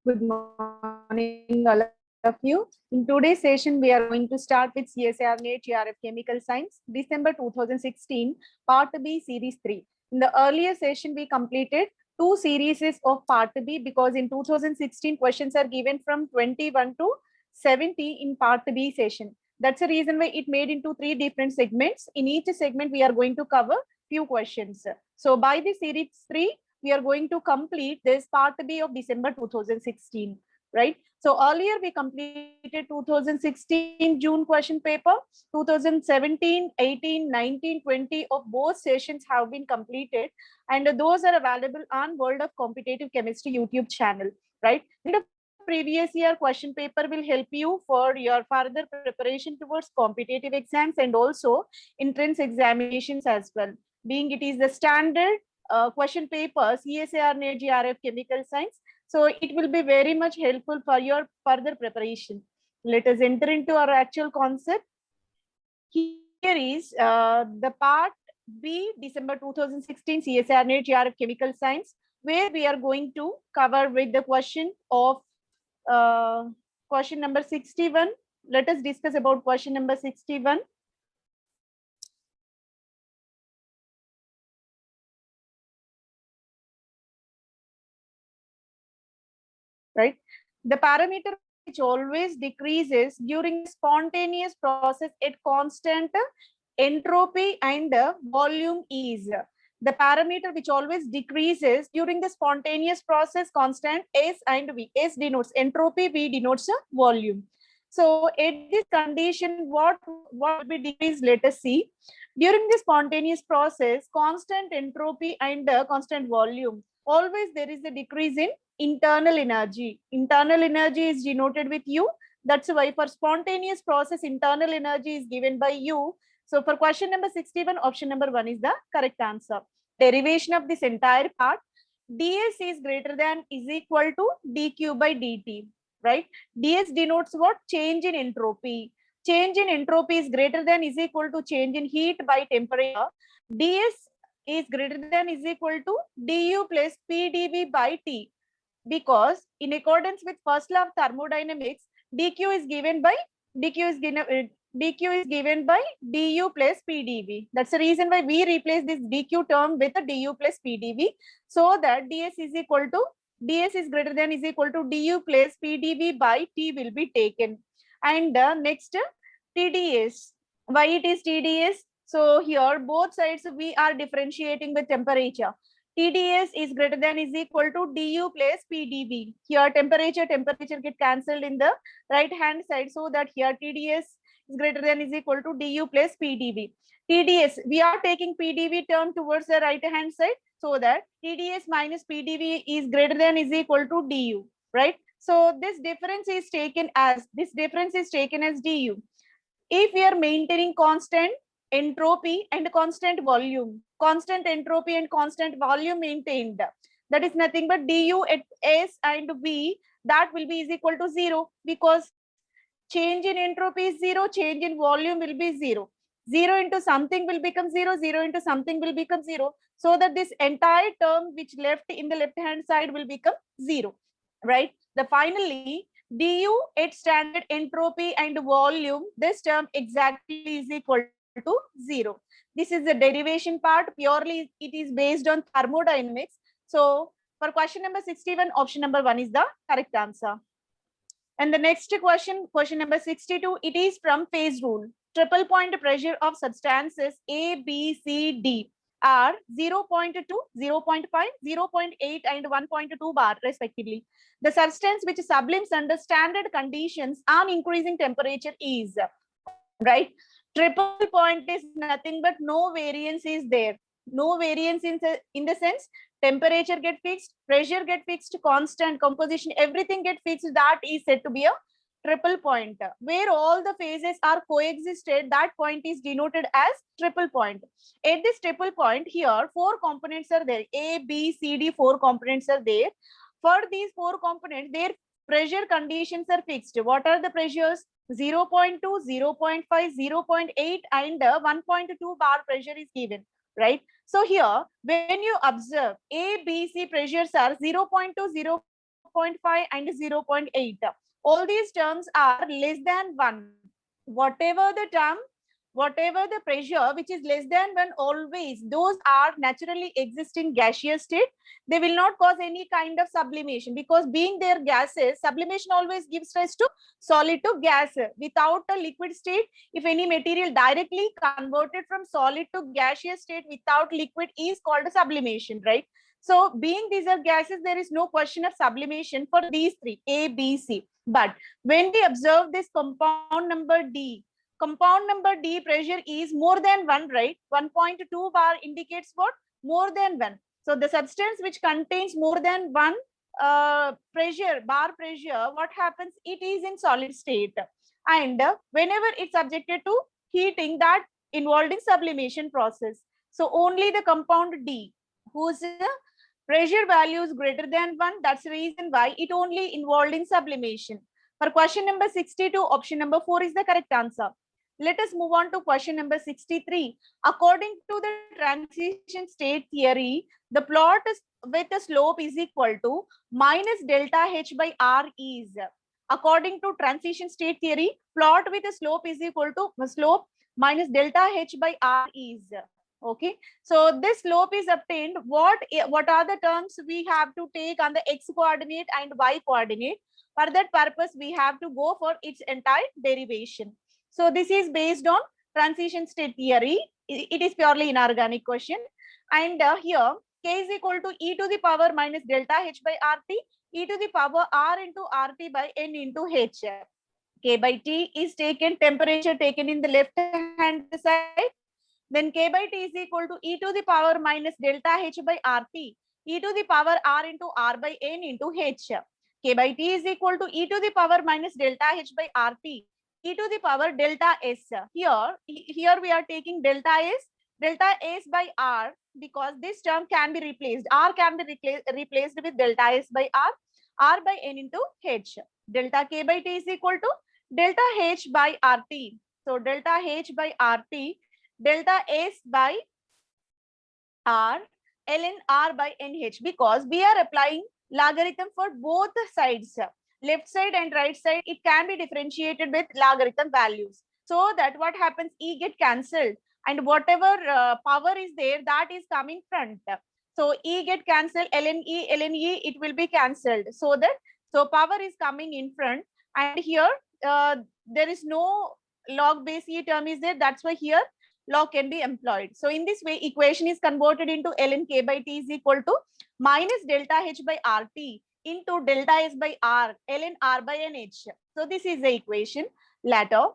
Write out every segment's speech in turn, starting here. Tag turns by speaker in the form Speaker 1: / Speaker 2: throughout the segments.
Speaker 1: Good morning, all of you. In today's session, we are going to start with CSIR NET GRF Chemical Science, December 2016, Part B, Series 3. In the earlier session, we completed two series of Part B because in 2016, questions are given from 21 to 70 in Part B session. That's the reason why it made into three different segments. In each segment, we are going to cover few questions. So by the series 3, we are going to complete this part B of December 2016, right? So earlier we completed 2016 June question paper, 2017, 18, 19, 20 of both sessions have been completed, and those are available on World of Competitive Chemistry YouTube channel, right? And the previous year question paper will help you for your further preparation towards competitive exams and also entrance examinations as well. Being it is the standard question paper, CSIR NET GRF Chemical Science. So it will be very much helpful for your further preparation. Let us enter into our actual concept. Here is the part B, December 2016 CSIR NET GRF Chemical Science, where we are going to cover with the question of question number 61. Let us discuss about question number 61. Right? The parameter which always decreases during spontaneous process at constant entropy and volume is the parameter which always decreases during the spontaneous process constant S and V. S denotes entropy, V denotes volume. So at this condition, what will be decreased? Let us see. During the spontaneous process, constant entropy and constant volume, always there is a decrease in internal energy. Internal energy is denoted with U. That's why for spontaneous process, internal energy is given by U. So for question number 61, option number 1 is the correct answer. Derivation of this entire part, ds is greater than is equal to dq by dt, right? ds denotes what? Change in entropy. Change in entropy is greater than is equal to change in heat by temperature. ds is greater than is equal to du plus pdv by t, because in accordance with first law of thermodynamics, dq is given by du plus pdv. That's the reason why we replace this dq term with a du plus pdv, so that ds is greater than is equal to du plus pdv by t will be taken. And next, tds. Why it is tds? So here both sides we are differentiating with temperature. TDS is greater than is equal to du plus PdV. Here temperature get cancelled in the right hand side, so that here TDS is greater than is equal to du plus PdV. TDS, we are taking PdV term towards the right hand side, so that TDS minus PdV is greater than is equal to du, right? So this difference is taken as du. If we are maintaining constant entropy and constant volume, constant entropy and constant volume maintained, that is nothing but du at S and V, that will be is equal to 0, because change in entropy is 0, change in volume will be 0. 0 into something will become 0, 0 into something will become 0, so that this entire term which left in the left hand side will become 0, right? The finally du at standard entropy and volume, this term exactly is equal to 0. This is the derivation part. Purely it is based on thermodynamics. So for question number 61, option number 1 is the correct answer. And the next question, question number 62, it is from phase rule. Triple point pressure of substances A, B, C, D are 0.2, 0.5, 0.8 and 1.2 bar respectively. The substance which sublimes under standard conditions on increasing temperature is, right? Triple point is nothing but no variance is there. No variance in the sense temperature get fixed, pressure get fixed, constant, composition, everything get fixed. That is said to be a triple point. Where all the phases are coexisted, that point is denoted as triple point. At this triple point here, 4 components are there. A, B, C, D, 4 components are there. For these 4 components, their pressure conditions are fixed. What are the pressures? 0.2, 0.5, 0.8 and 1.2 bar pressure is given, right? So here, when you observe A, B, C pressures are 0.2, 0.5, 0.5 and 0.8. All these terms are less than 1. Whatever the pressure which is less than 1, always those are naturally existing gaseous state. They will not cause any kind of sublimation, because being their gases, sublimation always gives rise to solid to gas. Without a liquid state, if any material directly converted from solid to gaseous state without liquid is called a sublimation, right? So being these are gases, there is no question of sublimation for these three, A, B, C. But when we observe this compound number D pressure is more than 1, right? 1.2 bar indicates what? More than 1. So the substance which contains more than 1 bar pressure, what happens? It is in solid state. And whenever it's subjected to heating, that involved in sublimation process. So only the compound D, whose pressure value is greater than 1, that's the reason why it only involved in sublimation. For question number 62, option number 4 is the correct answer. Let us move on to question number 63. According to the transition state theory, the plot with a slope is equal to minus delta H by R is. According to transition state theory, plot with a slope is equal to slope minus delta H by R is. Okay, so this slope is obtained. What are the terms we have to take on the x coordinate and y coordinate? For that purpose, we have to go for its entire derivation. So this is based on transition state theory. It is purely inorganic question. And here k is equal to e to the power minus delta h by rt, e to the power r into rt by n into h. K by t is taken, temperature taken in the left hand side. Then k by t is equal to e to the power minus delta h by rt, e to the power r into r by n into h. K by t is equal to e to the power minus delta h by rt, e to the power delta s. Here we are taking delta s by r, because this term can be replaced. R can be replaced with delta s by r by n into h. Delta k by t is equal to delta h by rt. So delta h by rt, delta s by r, ln r by nh, because we are applying logarithm for both sides, left side and right side. It can be differentiated with logarithm values, so that what happens, e get cancelled, and whatever power is there, that is coming front. So e get cancelled, ln e it will be cancelled, so power is coming in front. And here there is no log base e term is there, that's why here log can be employed. So in this way, equation is converted into ln k by t is equal to minus delta h by rt into delta s by r, ln r by nh. So this is the equation. Later,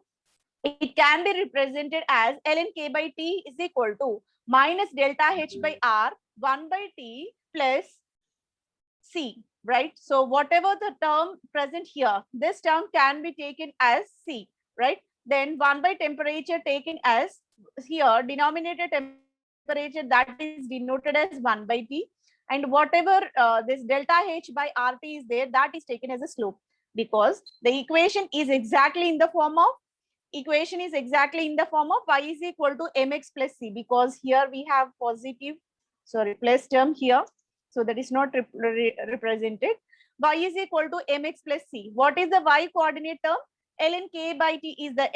Speaker 1: it can be represented as ln k by t is equal to minus delta h by r 1 by t plus c, right? So whatever the term present here, this term can be taken as c, right? Then 1 by temperature taken as here, denominator temperature, that is denoted as 1 by t, and whatever this delta h by rt is there, that is taken as a slope, because the equation is exactly in the form of y is equal to mx plus c, because here we have plus term here, so that is not represented. Y is equal to mx plus c. What is the y coordinate term? ln k by t is the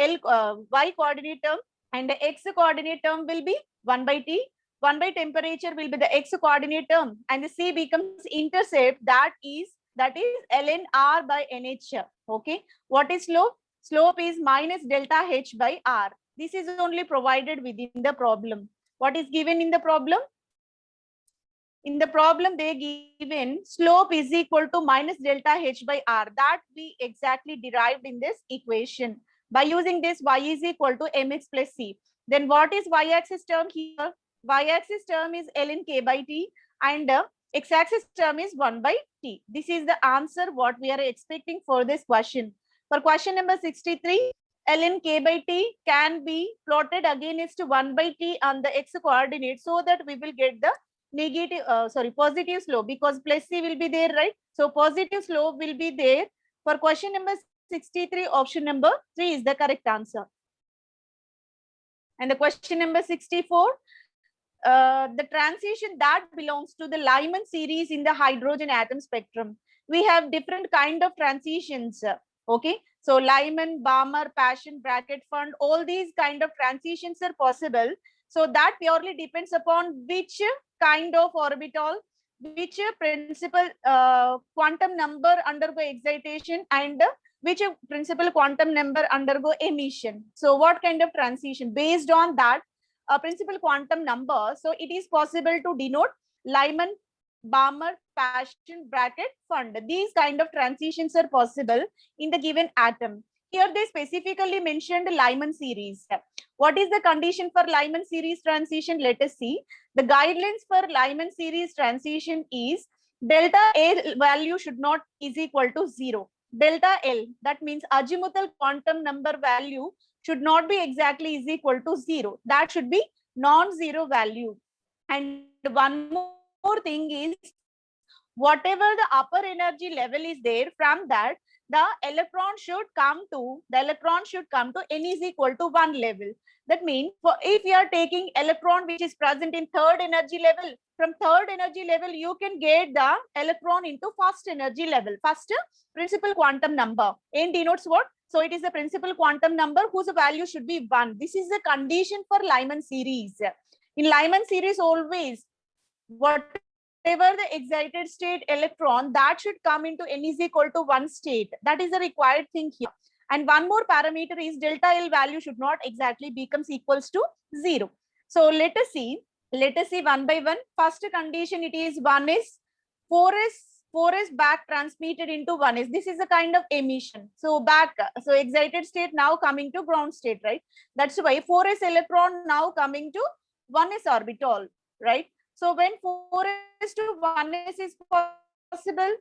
Speaker 1: y coordinate term, and the x coordinate term will be 1 by t. 1 by temperature will be the x coordinate term, and the c becomes intercept, that is ln r by nh. Okay, what is slope? Slope is minus delta h by r. This is only provided within the problem. What is given in the problem? In the problem, they given slope is equal to minus delta h by r. That we exactly derived in this equation. By using this, y is equal to mx plus c. Then what is y-axis term here? Y-axis term is ln k by t, and x-axis term is 1 by t. This is the answer what we are expecting for this question. For question number 63, ln k by t can be plotted against 1 by t on the x coordinate, so that we will get the positive slope, because plus c will be there, right? So positive slope will be there. For question number 63, option number 3 is the correct answer. And the question number 64, the transition that belongs to the Lyman series in the hydrogen atom spectrum. we have different kind of transitions. Okay, so Lyman, Balmer, Paschen, bracket fund, all these kind of transitions are possible. So that purely depends upon which kind of orbital, which principal quantum number undergo excitation, and which principal quantum number undergo emission. So what kind of transition? Based on that principal quantum number, so it is possible to denote Lyman, Balmer, Paschen, bracket fund. These kind of transitions are possible in the given atom. Here they specifically mentioned Lyman series. What is the condition for Lyman series transition? Let us see. The guidelines for Lyman series transition is delta A value should not is equal to 0. Delta L, that means azimuthal quantum number value should not be exactly is equal to 0. That should be non-zero value. And one more thing is, whatever the upper energy level is there, from that the electron should come to n is equal to 1 level. That means if you are taking electron which is present in third energy level, from third energy level you can get the electron into first energy level, first principal quantum number. N denotes what? So it is the principal quantum number whose value should be 1. This is the condition for Lyman series. In Lyman series, always whatever the excited state electron, that should come into n is equal to 1 state. That is the required thing here. And one more parameter is delta L value should not exactly becomes equals to 0. So let us see one by one. First condition, it is 1 is 4s back transmitted into 1s. This is a kind of emission. So back, so excited state now coming to ground state, right? That's why 4s electron now coming to 1s orbital, right? So when 4s to 1s is possible,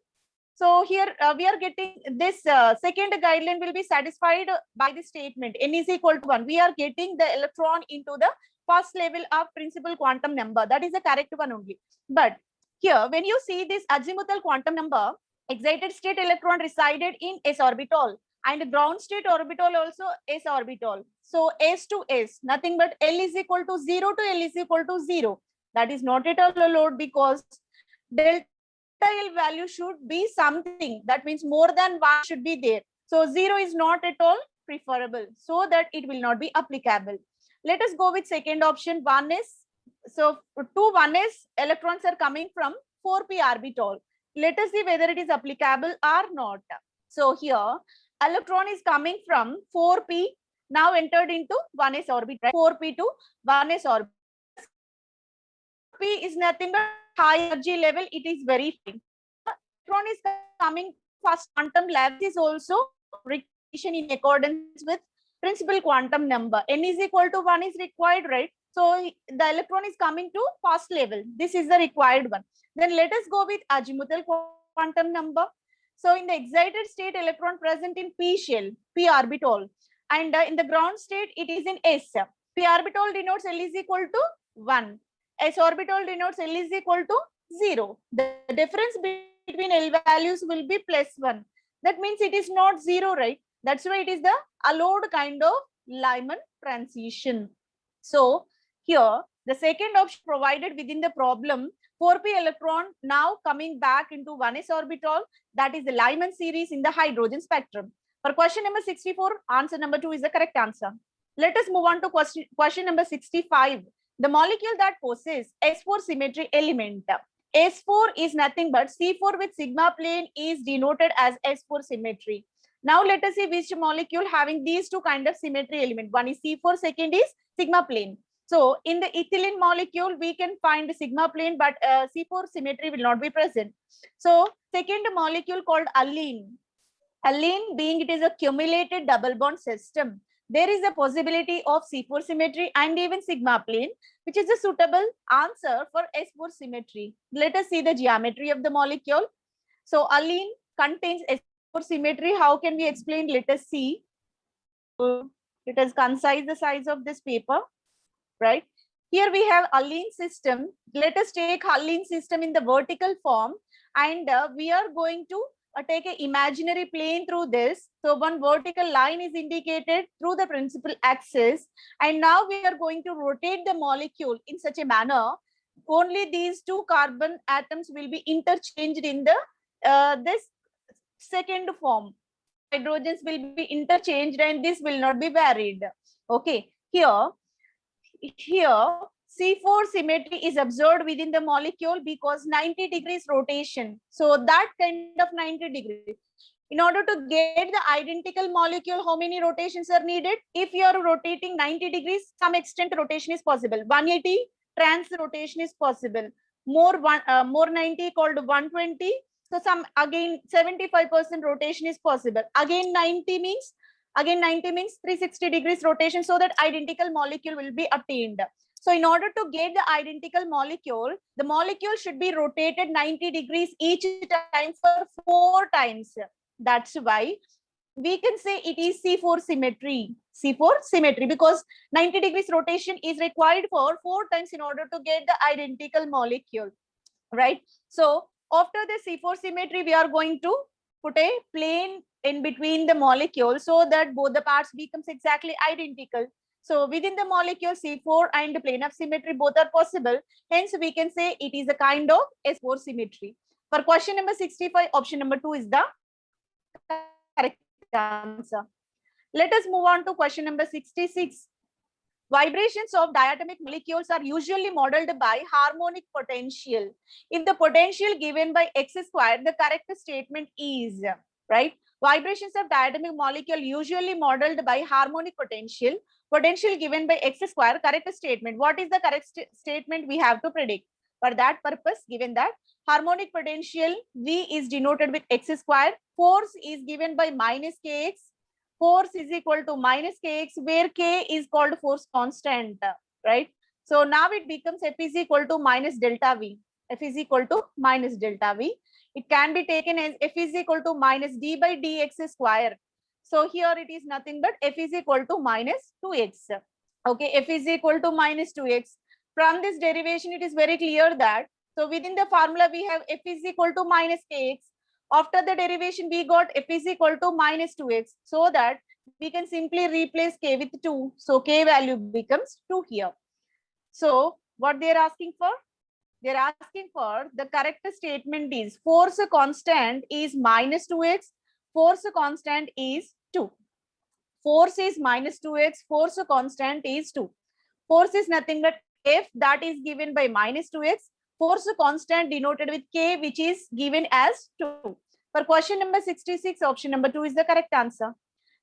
Speaker 1: so here we are getting this second guideline will be satisfied by the statement n is equal to 1. We are getting the electron into the first level of principal quantum number. That is the correct one only. But here, when you see this azimuthal quantum number, excited state electron resided in s orbital, and ground state orbital also s orbital. So s to s, nothing but L is equal to 0 to L is equal to 0. That is not at all allowed, because delta L value should be something. That means more than 1 should be there. So 0 is not at all preferable, so that it will not be applicable. Let us go with second option. 1s. So to 1s electrons are coming from 4p orbital. Let us see whether it is applicable or not. So here electron is coming from 4p, now entered into 1s orbit, right? 4p to 1s orbit. P is nothing but high energy level. It is very fine. Electron is coming first quantum level is also required in accordance with principal quantum number. N is equal to 1 is required, right? So the electron is coming to first level. This is the required one. Then let us go with azimuthal quantum number. So in the excited state, electron present in p shell, p orbital, and in the ground state, it is in s. P orbital denotes L is equal to 1. S orbital denotes L is equal to 0. The difference between L values will be +1. That means it is not 0, right? That's why it is the allowed kind of Lyman transition. So here, the second option provided within the problem, 4p electron now coming back into 1s orbital, that is the Lyman series in the hydrogen spectrum. For question number 64, answer number 2 is the correct answer. Let us move on to question number 65. The molecule that possesses S4 symmetry element. S4 is nothing but C4 with sigma plane is denoted as S4 symmetry. Now let us see which molecule having these two kind of symmetry element. One is C4, second is sigma plane. So in the ethylene molecule, we can find sigma plane, but C4 symmetry will not be present. So second molecule called allene. Allene, being it is a cumulated double bond system, there is a possibility of C4 symmetry and even sigma plane, which is a suitable answer for S4 symmetry. Let us see the geometry of the molecule. So allene contains S4 symmetry. How can we explain? Let us see. Let us concise the size of this paper, right? Here we have allene system. Let us take allene system in the vertical form, and we are going to take an imaginary plane through this. So one vertical line is indicated through the principal axis, and now we are going to rotate the molecule in such a manner. Only these two carbon atoms will be interchanged in the this second form. Hydrogens will be interchanged and this will not be varied. Okay, here C4 symmetry is observed within the molecule because 90 degrees rotation. So that kind of 90 degrees. In order to get the identical molecule, how many rotations are needed? If you are rotating 90 degrees, some extent rotation is possible. 180 trans rotation is possible. More 90 called 120. So some again 75% rotation is possible. Again 90 means 360 degrees rotation, so that identical molecule will be obtained. So in order to get the identical molecule, the molecule should be rotated 90 degrees each time for 4 times. That's why we can say it is C4 symmetry. C4 symmetry, because 90 degrees rotation is required for 4 times in order to get the identical molecule, right? So after the C4 symmetry, we are going to put a plane in between the molecule so that both the parts becomes exactly identical. So within the molecule, C4 and the plane of symmetry both are possible. Hence, we can say it is a kind of S4 symmetry. For question number 65, option number 2 is the correct answer. Let us move on to question number 66. Vibrations of diatomic molecules are usually modeled by harmonic potential. If the potential given by x squared, the correct statement is, right? Vibrations of diatomic molecule usually modeled by harmonic potential. Potential given by x squared, correct statement. What is the correct statement we have to predict? For that purpose, given that harmonic potential V is denoted with x squared, force is given by minus kx, force is equal to minus kx, where k is called force constant, right? So now it becomes F is equal to minus delta V. F is equal to minus delta V. It can be taken as F is equal to minus d by dx square. So here it is nothing but F is equal to minus 2x. Okay, F is equal to minus 2x. From this derivation, it is very clear that, so within the formula, we have F is equal to minus kx. After the derivation, we got F is equal to minus 2x, so that we can simply replace k with 2. So k value becomes 2 here. So what they are asking for? They are asking for the correct statement is force constant is minus 2x, force constant is 2. Force is minus 2x, force constant is 2. Force is nothing but F, that is given by minus 2x. Force constant denoted with k, which is given as 2. For question number 66, option number 2 is the correct answer.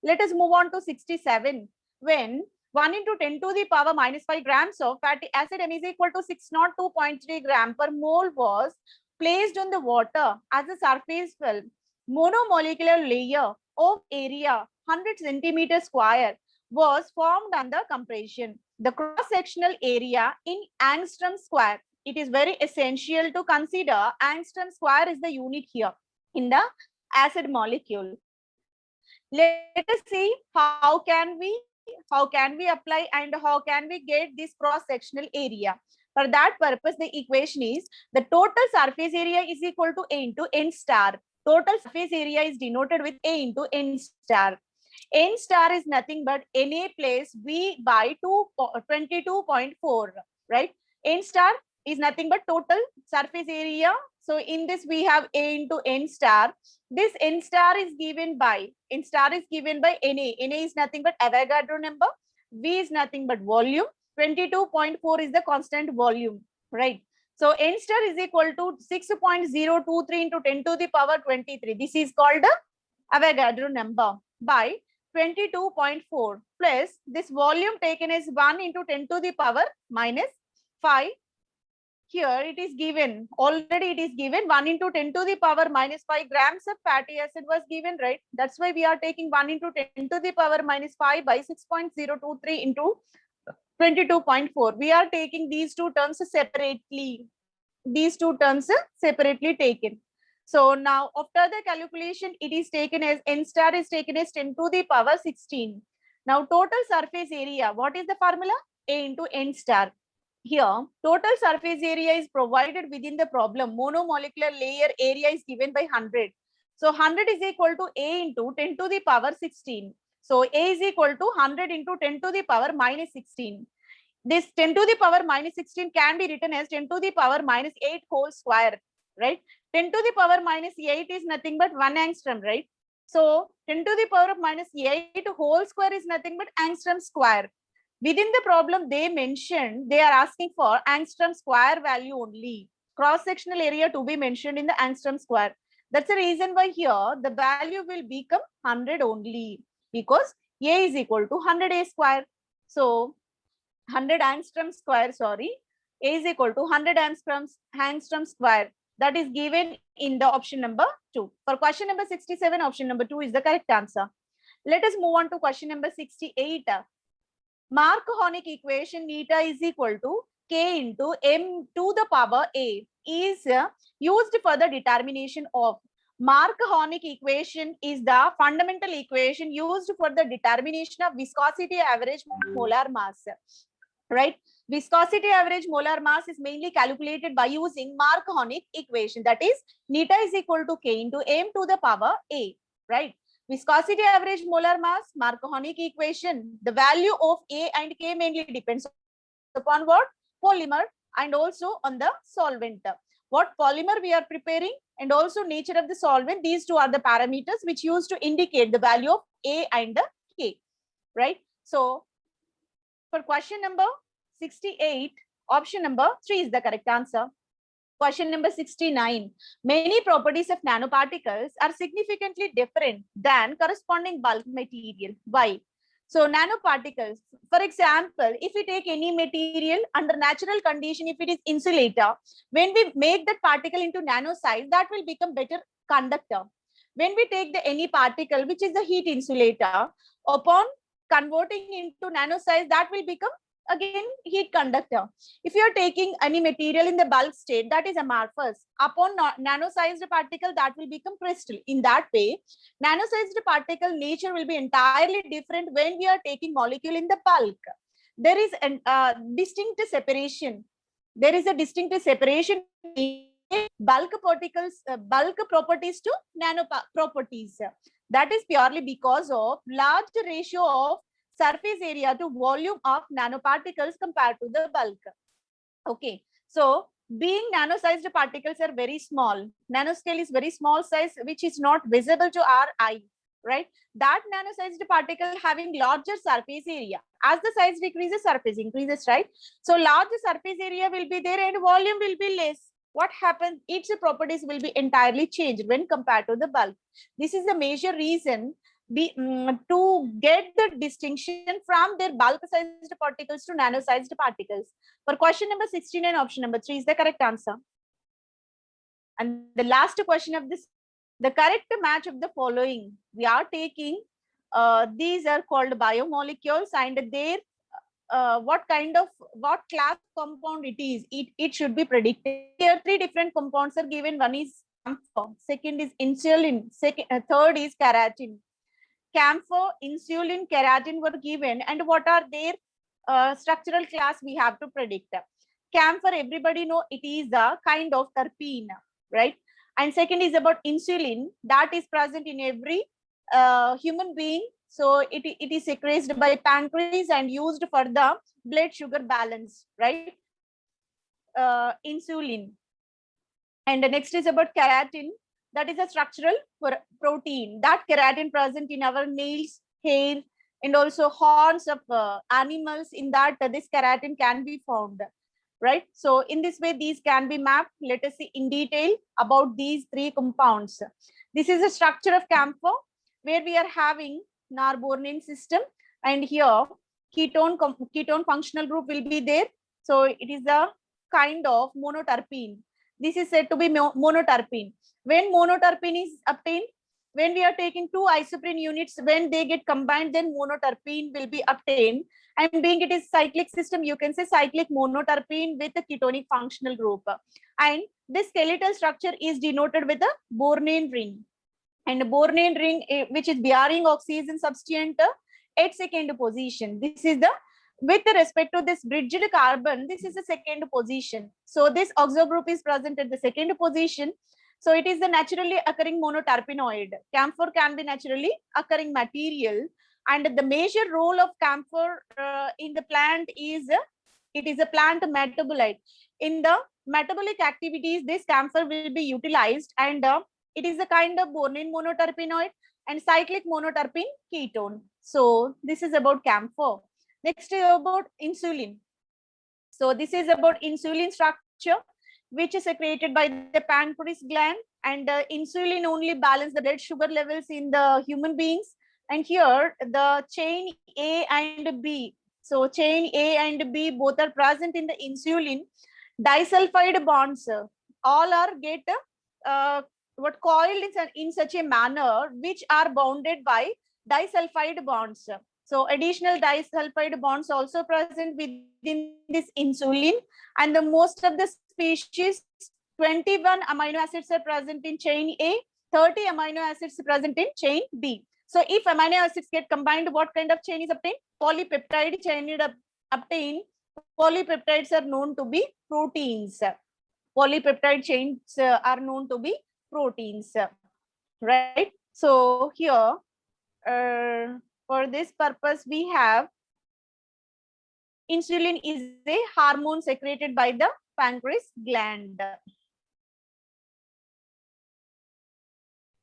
Speaker 1: Let us move on to 67. When 1 into 10 to the power minus 5 grams of fatty acid M is equal to 602.3 gram per mole was placed on the water as a surface film, monomolecular layer of area 100 centimeter square was formed under compression. The cross-sectional area in angstrom square. It is very essential to consider angstrom square is the unit here in the acid molecule. Let us see how can we apply and how can we get this cross-sectional area. For that purpose, the equation is the total surface area is equal to A into N star. Total surface area is denoted with A into N star. N star is nothing but Na plus V by 22.4, right? N star is nothing but total surface area. So in this we have A into N star. This N star is given by Na. Na is nothing but Avogadro number. V is nothing but volume. 22.4 is the constant volume, right? So N star is equal to 6.023 into 10 to the power 23. This is called the Avogadro number by 22.4 plus this volume taken as 1 into 10 to the power minus 5. Here it is given, already it is given 1 into 10 to the power minus 5 grams of fatty acid was given, right? That's why we are taking 1 into 10 to the power minus 5 by 6.023 into 22.4. We are taking these two terms separately. These two terms separately taken. So now after the calculation, it is taken as N star is taken as 10 to the power 16. Now total surface area, what is the formula? A into N star. Here, total surface area is provided within the problem. Monomolecular layer area is given by 100. So 100 is equal to A into 10 to the power 16. So A is equal to 100 into 10 to the power minus 16. This 10 to the power minus 16 can be written as 10 to the power minus 8 whole square, right? 10 to the power minus 8 is nothing but 1 angstrom, right? So 10 to the power of minus 8 whole square is nothing but angstrom square. Within the problem they mentioned, they are asking for angstrom square value only. Cross-sectional area to be mentioned in the angstrom square. That's the reason why here the value will become 100 only, because A is equal to 100 A square. So 100 angstrom square, sorry, A is equal to 100 angstrom square. That is given in the option number 2. For question number 67, option number 2 is the correct answer. Let us move on to question number 68. Marconic equation eta is equal to k into m to the power a is used for the determination of. Marconic equation is the fundamental equation used for the determination of viscosity average molar mass, right? Viscosity average molar mass is mainly calculated by using Marconic equation, that is neta is equal to k into m to the power a, right? Viscosity average molar mass, Marconic equation. The value of A and K mainly depends upon what? Polymer, and also on the solvent. What polymer we are preparing and also nature of the solvent. These two are the parameters which used to indicate the value of A and K, right? So for question number 68, option number 3 is the correct answer. Question number 69. Many properties of nanoparticles are significantly different than corresponding bulk material. Why? So nanoparticles, for example, if we take any material under natural condition, if it is insulator, when we make that particle into nano size, that will become better conductor. When we take the any particle, which is the heat insulator, upon converting into nano size, that will become again heat conductor. If you are taking any material in the bulk state, that is amorphous. Upon nano-sized particle, that will become crystal. In that way, nano-sized particle nature will be entirely different when we are taking molecule in the bulk. There is a distinct separation. There is a distinct separation in bulk particles, bulk properties to nano properties. That is purely because of large ratio of surface area to volume of nanoparticles compared to the bulk. Okay, so being nano-sized particles are very small, nanoscale is very small size, which is not visible to our eye, right? That nano-sized particle having larger surface area. As the size decreases, surface increases, right? So large surface area will be there and volume will be less. What happens? Its properties will be entirely changed when compared to the bulk. This is the major reason to get the distinction from their bulk sized particles to nano sized particles. For question number 69, option number 3 is the correct answer. And the last question of this, the correct match of the following. We are taking, these are called biomolecules, and their what class compound it is, it should be predicted. Here 3 different compounds are given. One is camphor, second is insulin, third is keratin. Camphor, insulin, keratin were given, and what are their structural class we have to predict. Camphor, everybody know it is a kind of terpene, right? And second is about insulin, that is present in every human being. So it is secreted by pancreas and used for the blood sugar balance, right? Insulin. And the next is about keratin. That is a structural protein. That keratin present in our nails, hair, and also horns of animals. In that, this keratin can be found, right? So in this way, these can be mapped. Let us see in detail about these 3 compounds. This is a structure of camphor, where we are having Narbonne system, and here ketone functional group will be there. So it is a kind of monoterpene. This is said to be monoterpene. When monoterpene is obtained, when we are taking 2 isoprene units, when they get combined, then monoterpene will be obtained. And being it is cyclic system, you can say cyclic monoterpene with a ketonic functional group. And this skeletal structure is denoted with a Bornene ring. And Bornene ring, which is bearing oxygen substituent at second position. This is the, with respect to this bridged carbon, this is the second position. So this oxo group is present at the second position. So it is the naturally occurring monoterpenoid. Camphor can be naturally occurring material, and the major role of camphor in the plant is it is a plant metabolite. In the metabolic activities, this camphor will be utilized, and it is a kind of bornine monoterpenoid and cyclic monoterpene ketone. So this is about camphor. Next is about insulin. So this is about insulin structure, which is secreted by the pancreas gland, and insulin only balance the blood sugar levels in the human beings. And here the chain A and B. So chain A and B both are present in the insulin. Disulfide bonds all are get what coiled in such a manner which are bounded by disulfide bonds. So additional disulfide bonds also present within this insulin, and the most of the species 21 amino acids are present in chain A, 30 amino acids present in chain B. So if amino acids get combined, what kind of chain is obtained? Polypeptide chain is obtained. Polypeptides are known to be proteins. Polypeptide chains are known to be proteins, right? So here, for this purpose, we have insulin is a hormone secreted by the pancreas gland.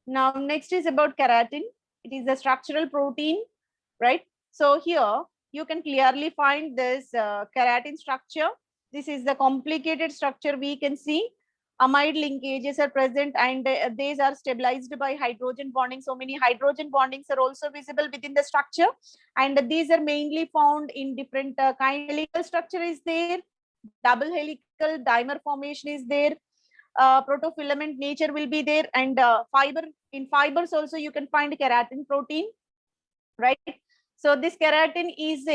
Speaker 1: Now, next is about keratin. It is a structural protein, right? So here you can clearly find this keratin structure. This is the complicated structure we can see. Amide linkages are present, and these are stabilized by hydrogen bonding. So many hydrogen bondings are also visible within the structure, and these are mainly found in different kind. Helical structure is there, double helical dimer formation is there, protofilament nature will be there, and in fibers also you can find keratin protein, right? So this keratin is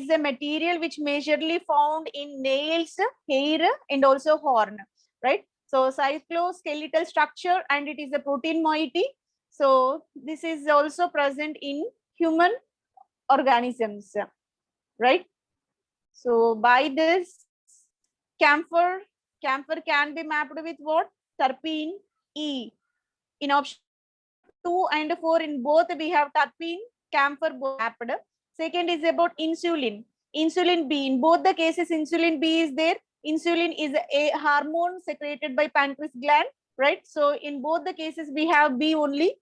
Speaker 1: a material which majorly found in nails, hair, and also horn, right? So cycloskeletal structure, and it is a protein moiety. So this is also present in human organisms, right? So by this, camphor can be mapped with what? Terpene E. In option 2 and 4, in both we have terpene, camphor mapped. Second is about insulin. Insulin B. In both the cases, insulin B is there. Insulin is a hormone secreted by pancreas gland, right? So in both the cases, we have B only.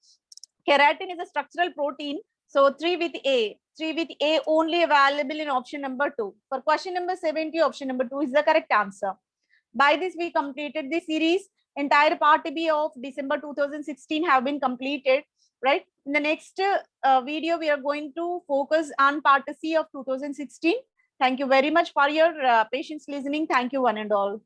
Speaker 1: Keratin is a structural protein. So 3 with A. 3 with A only available in option number 2. For question number 70, option number 2 is the correct answer. By this, we completed the series. Entire part B of December 2016 have been completed, right? In the next video, we are going to focus on part C of 2016. Thank you very much for your patience listening. Thank you one and all.